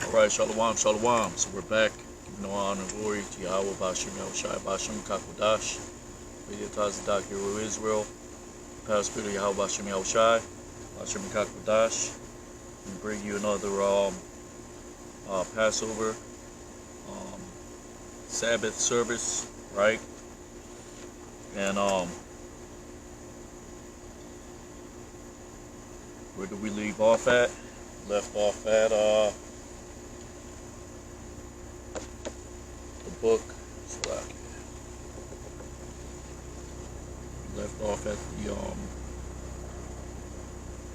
Alright, Shalom, Shalom. So we're back, giving all honor and glory to Yahweh, Bashem, Yahushai, Bashem, Kakodash, Vayatazadak, Hero Israel, Power Spirit of Yahweh, Bashem, Yahushai, Bashem, Kakodash, and bring you another Passover Sabbath service, right? And where do we leave off at? Left off at the book. Left off at the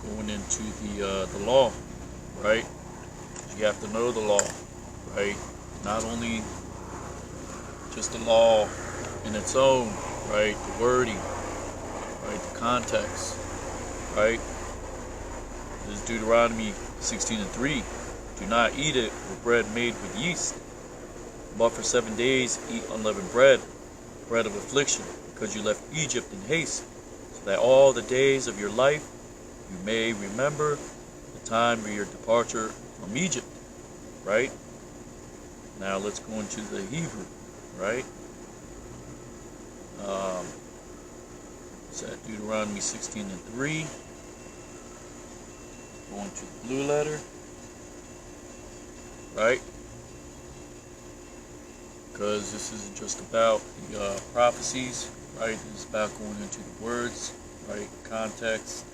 going into the law, right? You have to know the law, right? Not only just the law in its own, right? The wording, right? The context, right? This is Deuteronomy 16:3. Do not eat it with bread made with yeast, but for 7 days eat unleavened bread, bread of affliction, because you left Egypt in haste, so that all the days of your life you may remember the time of your departure from Egypt, right? Now let's go into the Hebrew, right? It's at Deuteronomy 16:3. Going to the blue letter, right? Because this isn't just about the prophecies, right? This is about going into the words, right? Context,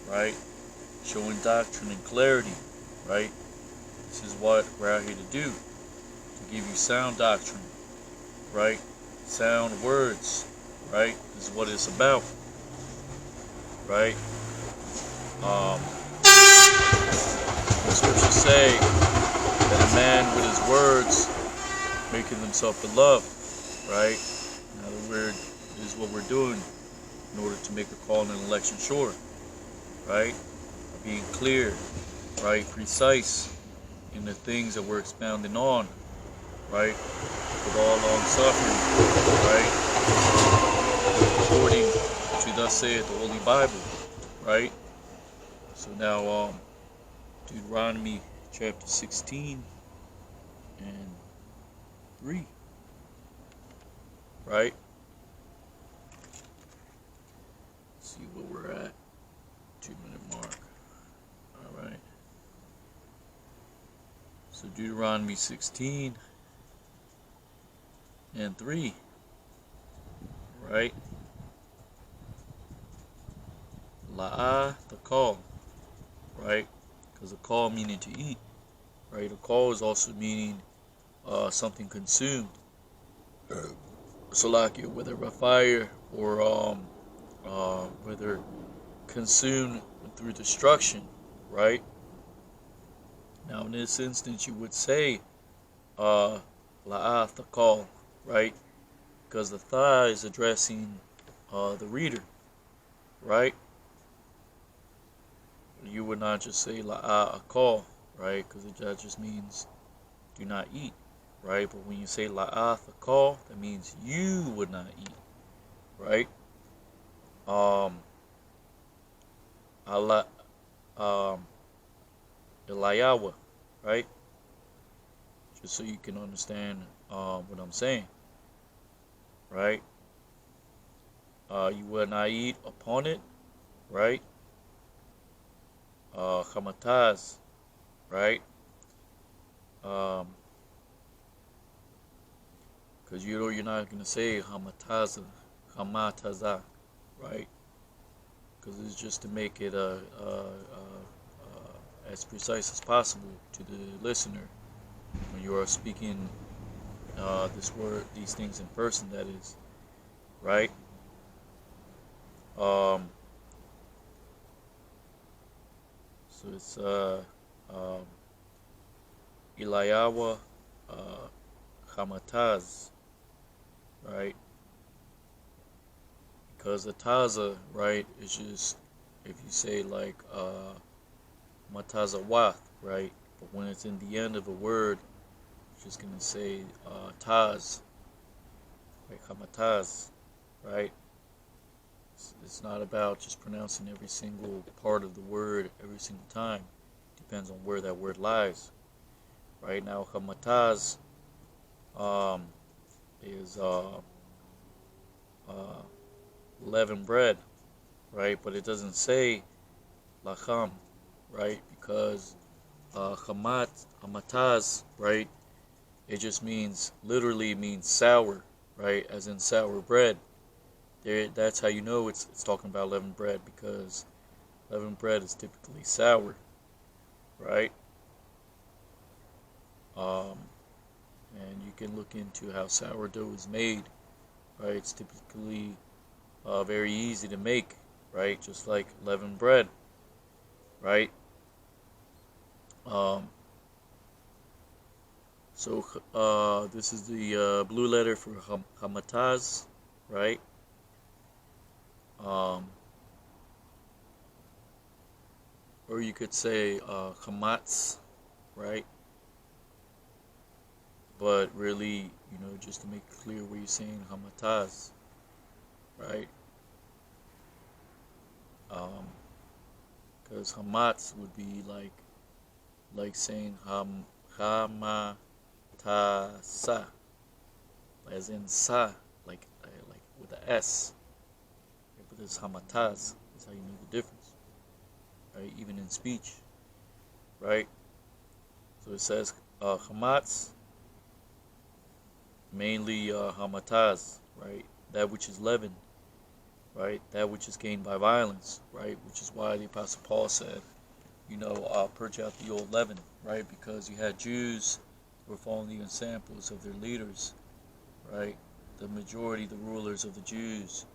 right? Showing doctrine and clarity, right? This is what we're out here to do, to give you sound doctrine, right? Sound words, right? This is what it's about, right? The scriptures say that a man with his words making himself beloved, right? Now the word is what we're doing in order to make the call and election sure, right? Being clear, right? Precise in the things that we're expounding on, right? With all long suffering, right? According to thus saith the Holy Bible, right? So now, Deuteronomy chapter 16 and 3, right? Let's see what we're at. 2-minute mark. All right. So Deuteronomy 16 and 3, right? La'ah, the call, right? Because a call meaning to eat, right? A call is also meaning something consumed. So like it, whether by fire or whether consumed through destruction, right? Now in this instance you would say la'ah, the call, right? Because the tha is addressing the reader, right? You would not just say la'ah, a call, right? Because that just means do not eat, right? But when you say la'ah, the call, that means you would not eat, right? Eliyahu, right? Just so you can understand what I'm saying, right? You would not eat upon it, right? Hamataz, right? Because you're not going to say hamataza, right? Because it's just to make it as precise as possible to the listener when you are speaking this word, these things in person. That is, right? So it's Eliyahu Hamataz, right? Because the taza, right, is just, if you say like matazawath, right? But when it's in the end of a word, it's just gonna say taz, right? Hamataz, right? It's not about just pronouncing every single part of the word every single time. Depends on where that word lies. right? Now, hamataz is uh, leavened bread, right? But it doesn't say lacham, right? Because hamataz, right? It just means, literally means sour, right? As in sour bread. There, that's how you know it's talking about leavened bread, because leavened bread is typically sour, right? Um, and you can look into how sourdough is made, right? It's typically very easy to make, right? Just like leavened bread, right? Um, so this is the blue letter for hamataz, right? Um, or you could say hamatz, right? But really, just to make it clear what you're saying, hamataz, right? Um, because hamatz would be like saying hamatasa, as in sa, like with a s. Okay, but this hamataz is how you know the difference, right? Even in speech, right? So it says hamatz, mainly hamataz, right? That which is leavened, right? That which is gained by violence, right? Which is why the Apostle Paul said, purge out the old leaven, right? Because you had Jews who were following the examples of their leaders, right? The majority, the rulers of the Jews,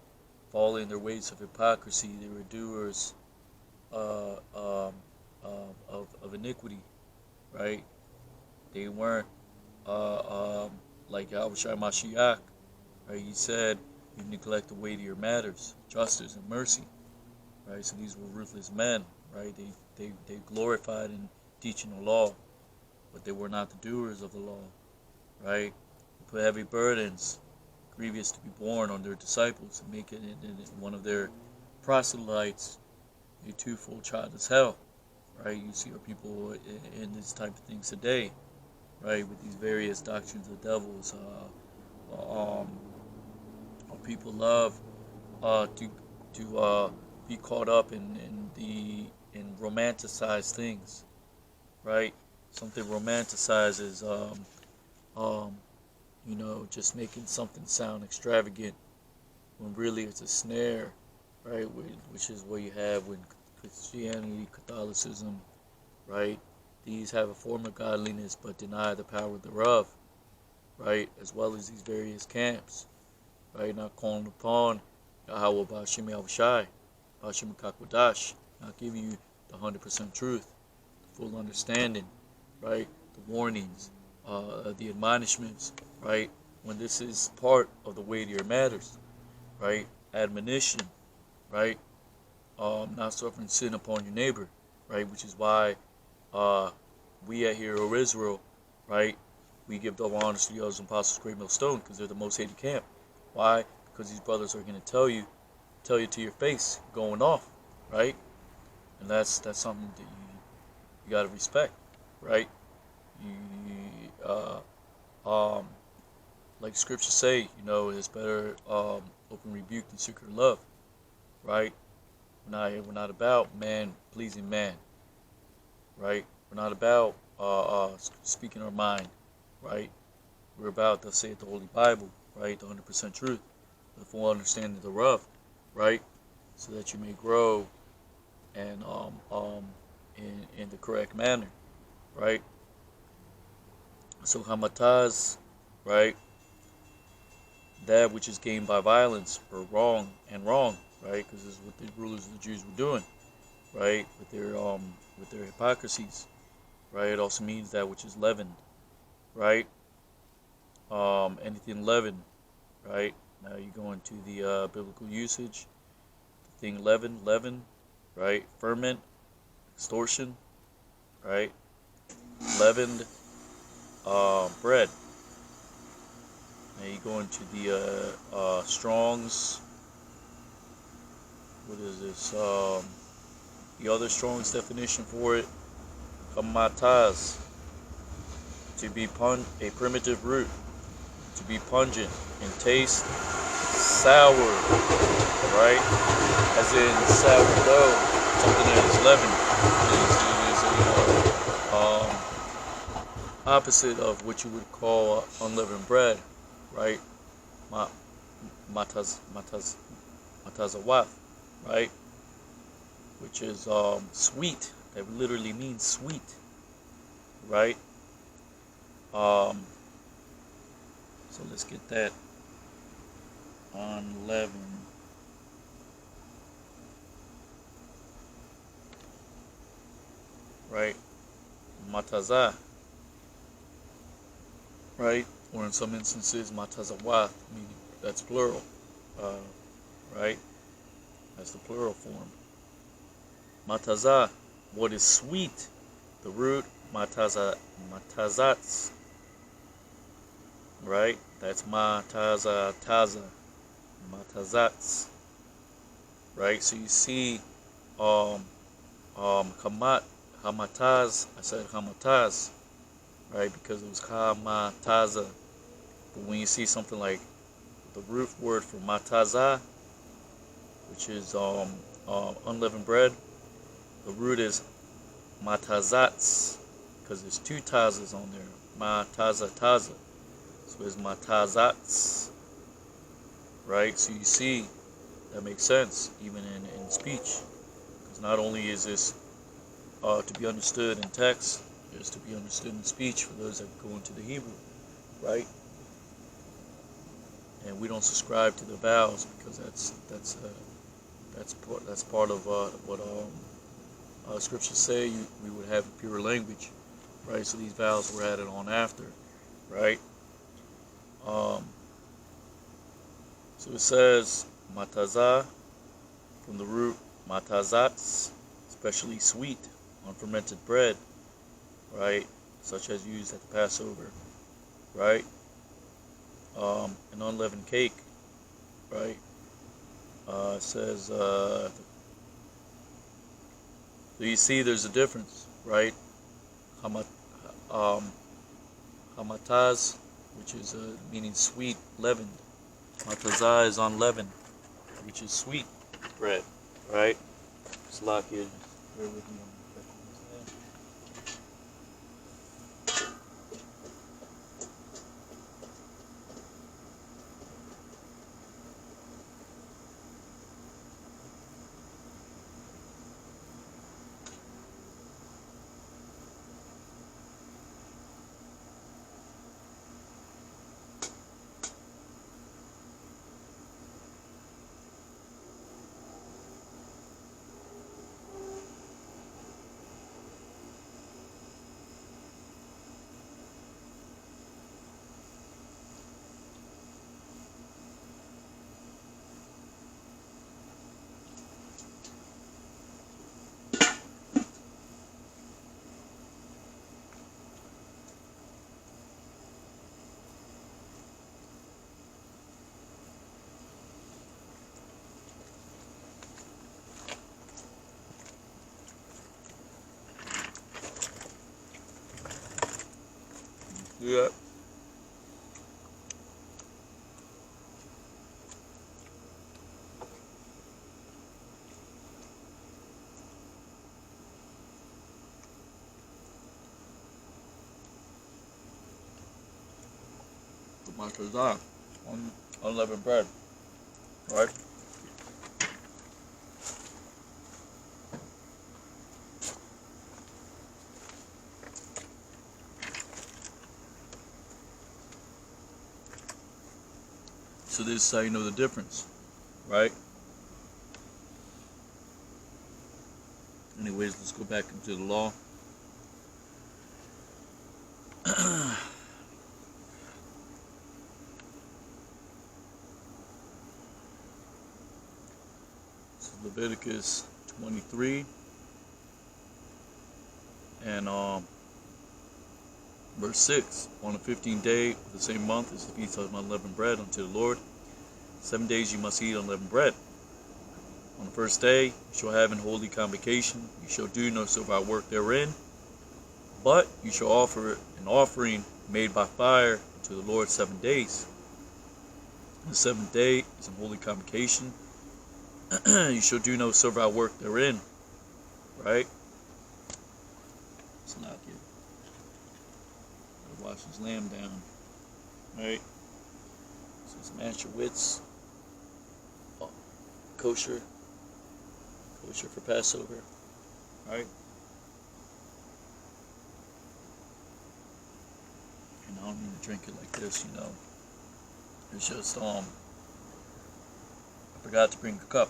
following their ways of hypocrisy. They were doers uh, um, of iniquity, right? They weren't like Yahushua Mashiach, right? He said, you neglect the weightier matters, justice and mercy, right? So these were ruthless men, right? They glorified in teaching the law, but they were not the doers of the law, right? They put heavy burdens, grievous to be borne, on their disciples, and make it one of their proselytes a twofold child as hell, right? You see our people in this type of things today, right? With these various doctrines of devils. People love to be caught up in romanticized things, right? Something romanticizes, um, just making something sound extravagant when really it's a snare, right? Which is what you have when Christianity, Catholicism, right? These have a form of godliness but deny the power thereof, right? As well as these various camps, right? Not calling upon Yahweh Bashim Yahushai, Bashim Kakwadash, not giving you the 100% truth, the full understanding, right? The warnings, the admonishments, right? When this is part of the weightier matters, right? Admonition, right? Not suffering sin upon your neighbor, right? Which is why uh, we at Hero Israel, right? We give double honors to the others and apostles, Great Mill Stone, because they're the most hated camp. Why? Because these brothers are going to tell you to your face, going off, right? And that's something that you got to respect, right? You, like scriptures say, it's better open rebuke than secret love, right? We're not about man pleasing man, right? We're not about speaking our mind, right? We're about, thus saith the Holy Bible, right? The 100% truth, the full understanding thereof, right? So that you may grow and in the correct manner, right? So hamataz, right? That which is gained by violence, or wrong, right? Because this is what the rulers of the Jews were doing, right? With their hypocrisies, right? It also means that which is leavened, right? Anything leavened, right? Now you go into the biblical usage. The thing leaven, right? Ferment, extortion, right? Leavened bread. Now you go into the Strong's. What is this? The other Strong's definition for it, hamataz, to be a primitive root, to be pungent in taste, sour, right? As in sourdough, something that is leavened, is a opposite of what you would call unleavened bread, right? Matazawaf, right? Which is sweet. That literally means sweet, right? So let's get that. Unleavened. Right? Matazah. Right? Or in some instances, matazawah, meaning that's plural. Right? That's the plural form. Matazah, what is sweet? The root matazats. Right? That's matazats. Right? So you see hamataz, I said hamataz, right? Because it was hamataza. But when you see something like the root word for mataza, which is unleavened bread, the root is matazats, because there's two tazas on there. Mataza. So it's matazats. Right? So you see, that makes sense, even in speech. Because not only is this to be understood in text, it's to be understood in speech for those that go into the Hebrew. Right? And we don't subscribe to the vowels because that's part of what scriptures say we would have a pure language, right? So these vowels were added on after, right? So it says matazah from the root matazats, especially sweet, unfermented bread, right? Such as used at the Passover, right? An unleavened cake, right? It says, so you see there's a difference, right? Hamataz, which is meaning sweet, leavened. Matazah is unleavened, which is sweet bread, right? Slakia, bear with me on the yeah. Matazah, unleavened bread, right? So this is how you know the difference, right? Anyways, let's go back into the law. So Leviticus 23 and verse 6. On the 15th day of the same month is the feast of unleavened bread unto the Lord. 7 days you must eat unleavened bread. On the first day you shall have an holy convocation. You shall do no servile work therein, But you shall offer an offering made by fire to the Lord 7 days. The seventh day is a holy convocation. You shall do no servile work therein. Right? It's not good. Gotta wash his lamb down. Right? So it's Manchowitz. Oh, kosher for Passover. Right? And I don't mean to drink it like this, you know. It's just I forgot to bring a cup.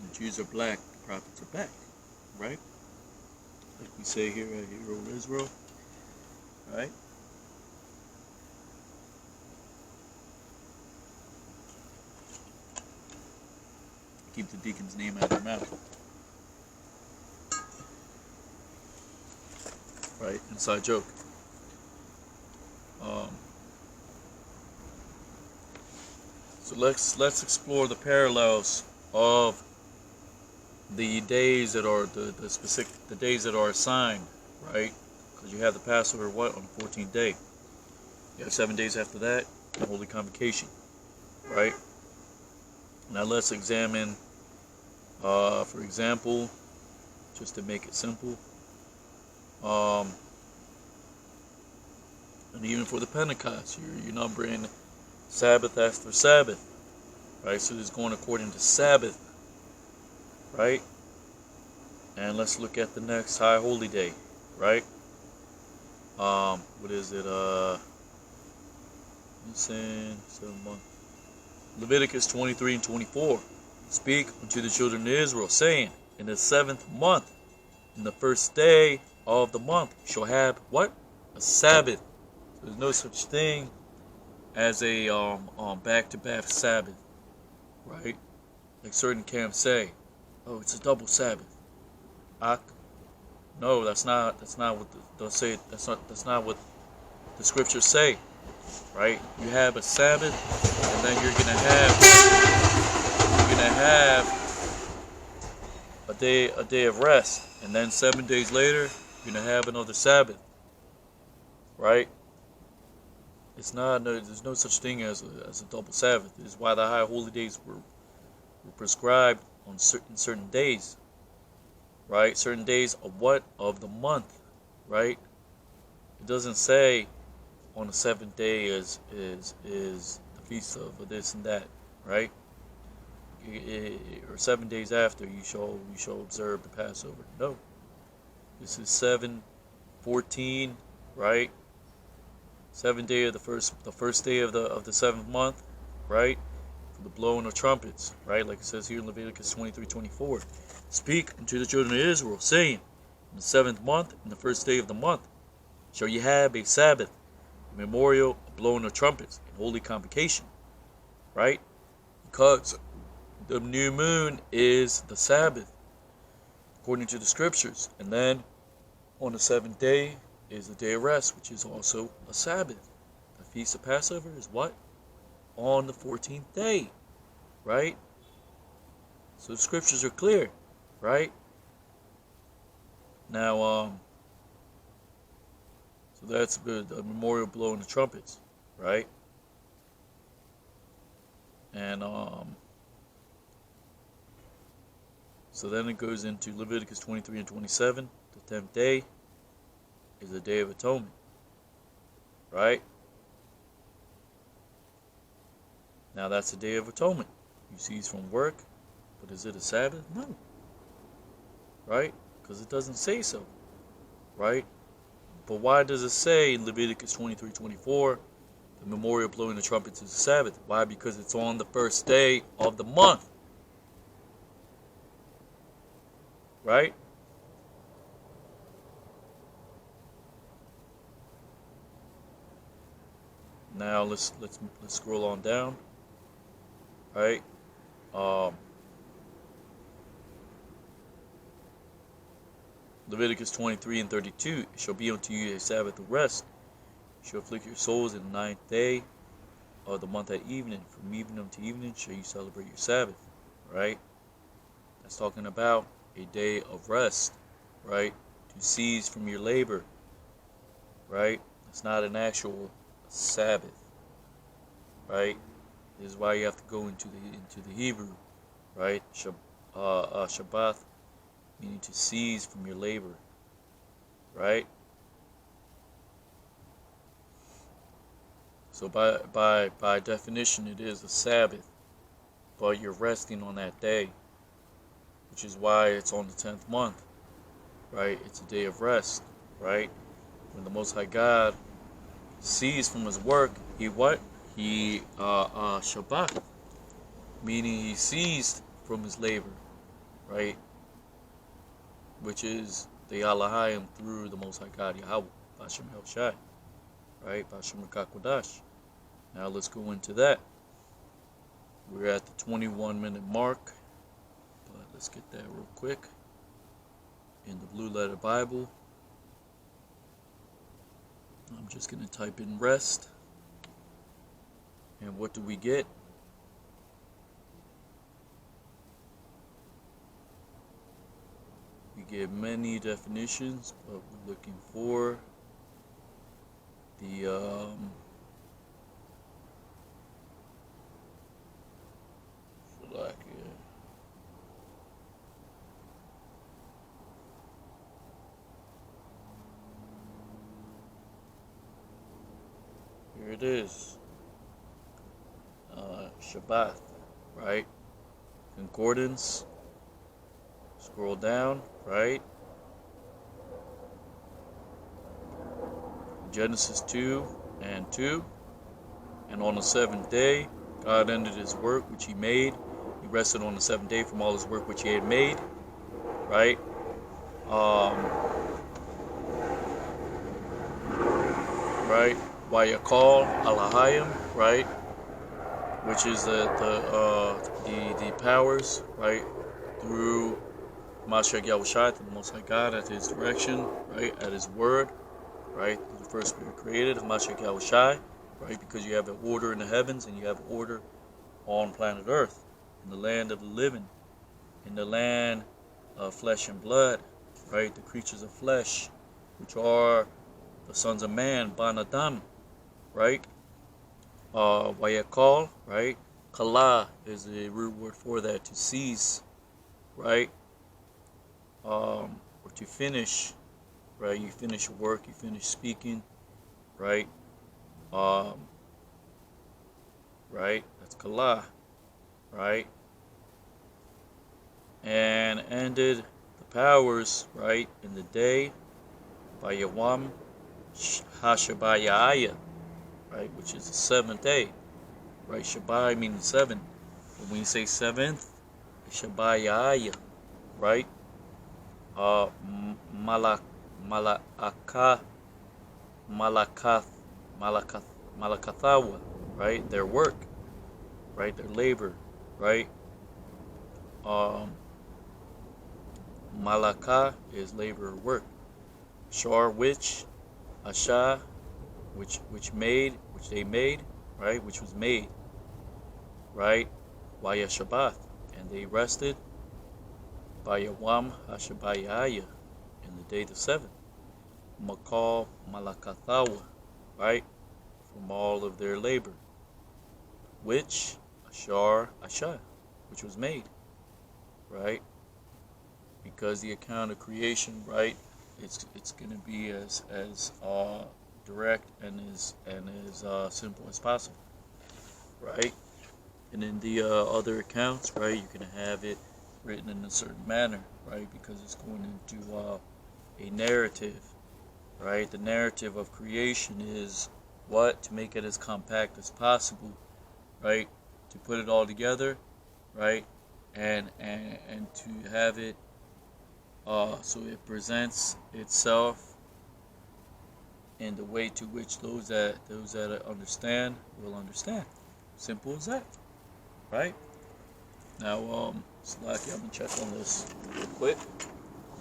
The Jews are black, the prophets are back, right? Like we say here at Hero Israel, right? Keep the deacon's name out of their mouth. Right? Inside joke. So let's explore the parallels of the days that are the days that are assigned, right? Because you have the Passover on the 14th day. You have 7 days after that, the Holy Convocation, right? Now let's examine, for example, just to make it simple, and even for the Pentecost, you're numbering Sabbath after Sabbath, right? So it's going according to Sabbath, right? And let's look at the next High Holy Day, right? What is it? Leviticus 23 and 24. Speak unto the children of Israel, saying, in the 7th month, in the first day of the month, shall have what? A Sabbath. So there's no such thing as a back-to-back Sabbath, right? Like certain camps say, oh, it's a double Sabbath. No, that's not what they'll say. That's not what the scriptures say, right? You have a Sabbath, and then you're gonna have a day of rest, and then 7 days later, you're gonna have another Sabbath, right? There's no such thing as a double Sabbath. This is why the high holy days were prescribed on certain days, right? Certain days of what? Of the month, right? It doesn't say on the 7th day is the feast of this and that, right? Or 7 days after you shall observe the Passover. No, this is 7/14, right? 7th day of the first day of the 7th month, right? For the blowing of trumpets, right? Like it says here in Leviticus 23:24. Speak unto the children of Israel, saying, in the 7th month, in the first day of the month, shall ye have a Sabbath, a memorial, a blowing of trumpets, and holy convocation, right? Because the new moon is the Sabbath, according to the scriptures. And then on the 7th day is the day of rest, which is also a Sabbath. The feast of Passover is what? On the 14th day, right? So the scriptures are clear, right? Now, so that's the memorial blowing the trumpets, right? And so then it goes into Leviticus 23 and 27. The 10th day is the Day of Atonement, right? Now that's the Day of Atonement. You cease from work, but is it a Sabbath? No, right? Because it doesn't say so, right? But why does it say in Leviticus 23:24, the memorial blowing the trumpets is a Sabbath? Why? Because it's on the first day of the month, right? Now let's scroll on down, right? Leviticus 23 and 32, it shall be unto you a Sabbath of rest. shall afflict your souls in the 9th day of the month at evening. From evening to evening shall you celebrate your Sabbath, right? That's talking about a day of rest, right? To cease from your labor, right? It's not an actual Sabbath, right? This is why you have to go into the Hebrew, right? Shabbat, meaning to cease from your labor, right? So by definition, it is a Sabbath, but you're resting on that day, which is why it's on the 10th month, right? It's a day of rest, right? When the Most High God ceased from his work, he what? He Shabbat, meaning he ceased from his labor, right? Which is the Alahayim through the Most High God Yahweh, Bashem El Shai, right? Bashem Rakakwadash. Now let's go into that. We're at the 21-minute mark, but let's get that real quick. In the Blue Letter Bible, I'm just going to type in rest. And what do we get? We get many definitions, but we're looking for the here it is. Shabbat, right? Concordance. Scroll down, right? Genesis 2:2. And on the 7th day, God ended his work which he made. He rested on the 7th day from all his work which he had made, right? Right? Wayakal Alahayim, right? Which is the powers, right? Through Mashiach Yahushua, the Most High God, at his direction, right? At his word, right? The first spirit created, Mashiach Yahushua, right? Because you have an order in the heavens and you have an order on planet Earth, in the land of the living, in the land of flesh and blood, right? The creatures of flesh, which are the sons of man, Ban Adam, right? Wayakal, right? Kala is the root word for that, to cease, right? Or to finish, right? You finish your work, you finish speaking, right? Right? That's Kala, right? And ended the powers, right? In the day by Yawam Hashabayaya, right? Which is the 7th day, right? Shabai means 7. But when you say 7th, Shabayaya, right? Malakathawa, right? Their work, right? Their labor, right? Malakah is labor or work. Shar, which, Asha, which they made, right? Which was made, right? Via Shabbat, and they rested by Yawam Hashabayaya in the day the 7th. Makal Malakathawa, right? From all of their labor. Which, Ashar Asha, which was made, right? Because the account of creation, right? It's going to be as direct and as simple as possible, right? And in the other accounts, right, you can have it written in a certain manner, right? Because it's going into a narrative, right? The narrative of creation is what? To make it as compact as possible, right? To put it all together, right? And to have it so it presents itself in the way to which those that understand will understand. Simple as that, right? Now, Slaki, I'm gonna check on this real quick.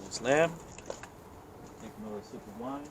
This lamb. Take another sip of wine.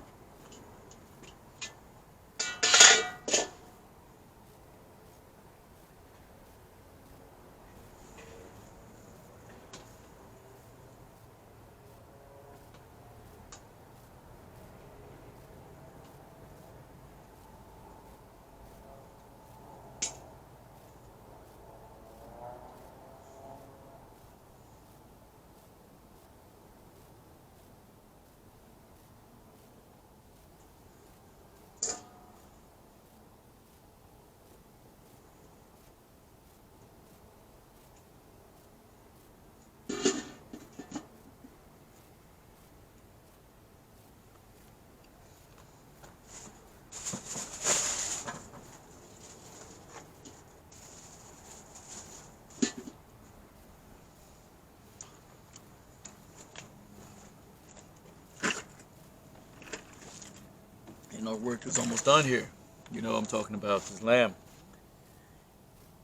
our work is almost done here. You know, I'm talking about this lamb,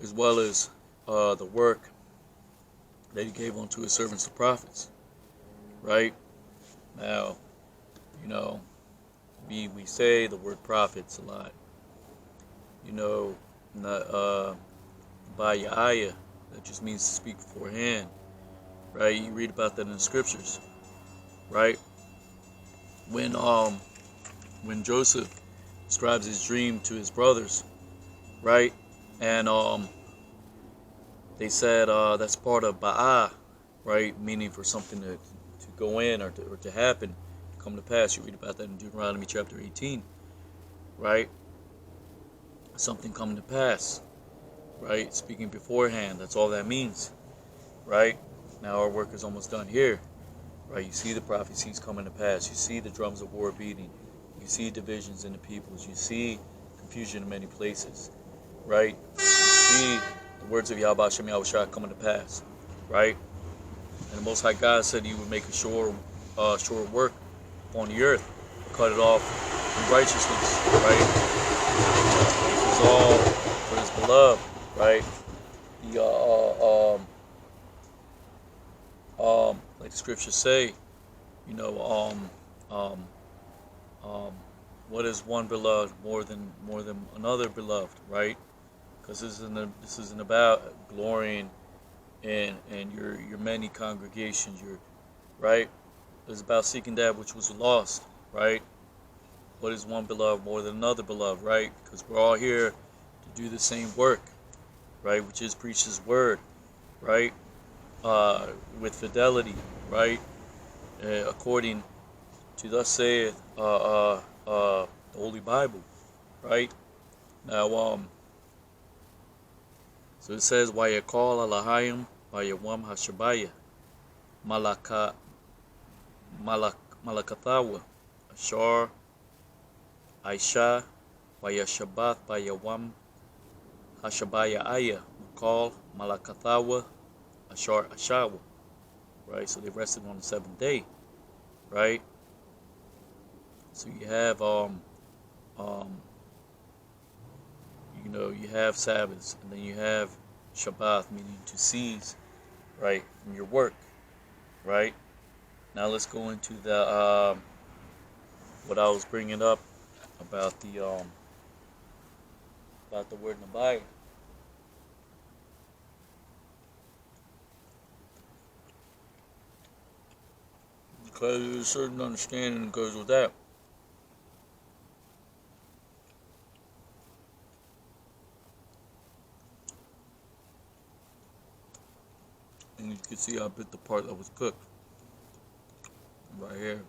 as well as the work that he gave unto his servants the prophets. Right? Now, you know, we say the word prophets a lot. You know, by ayah, that just means to speak beforehand. Right? You read about that in the scriptures. Right? When Joseph describes his dream to his brothers, right? And they said that's part of Ba'ah, right? Meaning for something to go in or to happen, to come to pass. You read about that in Deuteronomy chapter 18, right? Something coming to pass, right? Speaking beforehand, that's all that means, right? Now our work is almost done here, right? You see the prophecies coming to pass. You see the drums of war beating. You see divisions in the peoples. You see confusion in many places, right? You see the words of Yahweh Shem Yahushua coming to pass, right? And the Most High God said He would make a sure work on the earth, cut it off in righteousness, right? This is all for His beloved, right? Like the scriptures say, you know, what is one beloved more than another beloved, right? Because this isn't about glorying in your many congregations, right? It's about seeking that which was lost, right? What is one beloved more than another beloved, right? Because we're all here to do the same work, right? Which is preach His word, right? With fidelity, right? According to thus saith the Holy Bible, right? Now, so it says, Wayakal alahayim Wayawam hashabaya Malakathawa Ashar Aisha Wayashabath Bayawam Hashabaya Aya Makal Malakathawa Ashar Ashawa. Right? So they rested on the seventh day. Right? So you have you know, you have Sabbaths, and then you have Shabbat, meaning to cease, right, from your work, right? Now let's go into the what I was bringing up about the word Nabai. Because there's a certain understanding that goes with that. And you can see I bit the part that was cooked. Right here.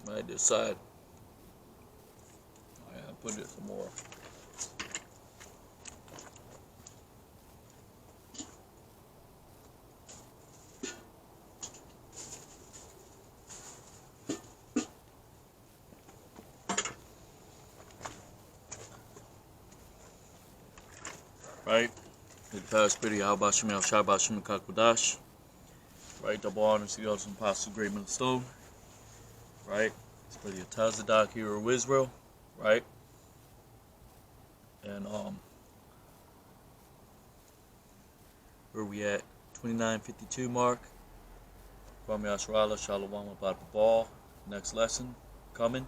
Right this side. I put it some more. Right? The past video, how about Shemel Shabbat Shemel Kakudash? Right? Double honors to the awesome apostle, great men of stone. Right? It's for the Atazadak hero of Israel. Right? And where we at? 29:52 mark. Kwame Ashrala, Shalom about the ball. Next lesson coming.